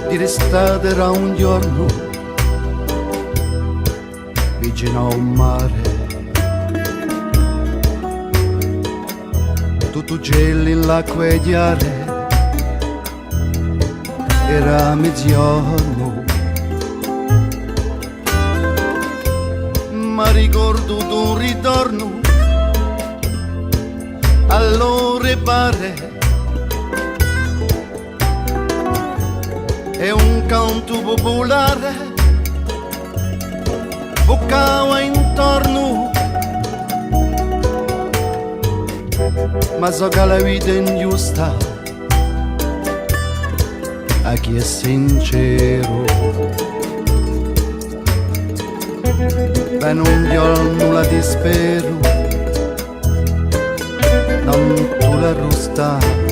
Di restare un giorno vicino a un mare, tutto gelo in l'acqua e chiare, era mezzogiorno, ma ricordo d'un ritorno all'ore pare. È un canto popolare, boccava intorno, ma so che la vita è ingiusta a chi è sincero. Per un giorno la dispero, non tu la rusta.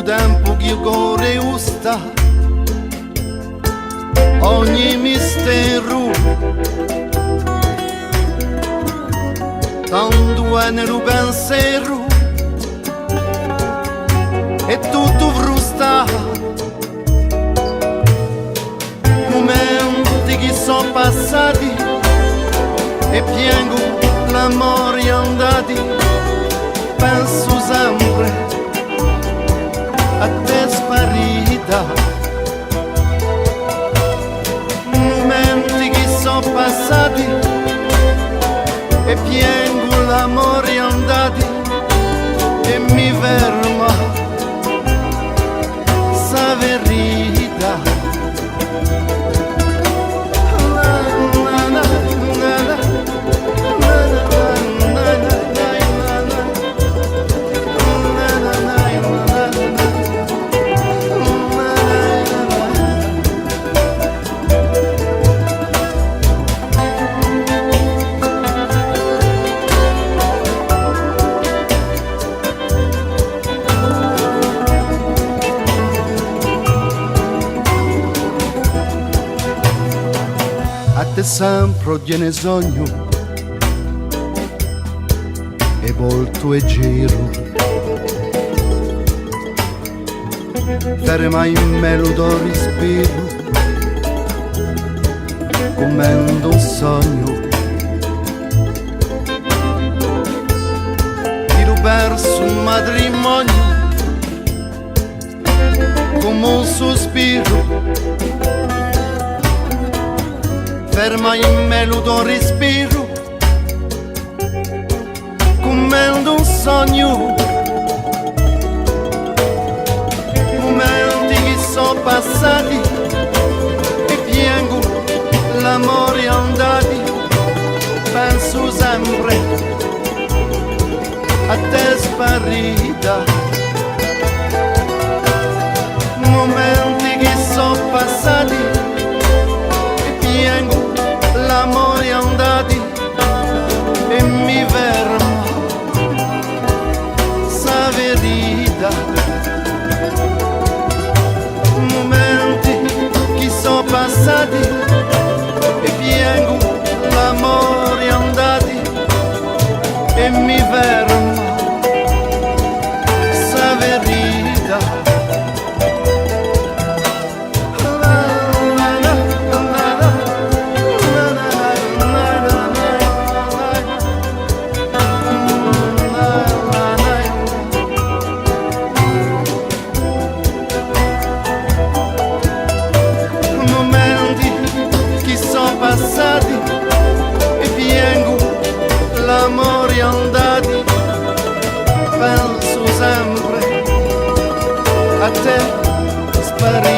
Tempo che corre usta ogni mistero, tanto è nel pensiero e tutto frusta. Momenti che sono passati e piango l'amore andati, penso sempre a te sparita. Momenti che sono passati e piango l'amore andati e mi ferma sa verità. A te sempre viene sogno e volto e giro, ferma in me lo do respiro, comendo un sogno. Tiro verso un matrimonio come un sospiro, ferma in me lo do respiro, comendo un sogno. Momenti che sono passati e piango l'amore andati, penso sempre a te sparita. Momenti che sono passati e piango l'amore andati e mi fermo sa verità. Momenti che sono passati e piango l'amore andati e mi fermo sa verità. Passati e piango l'amore andati, penso sempre a te sparito.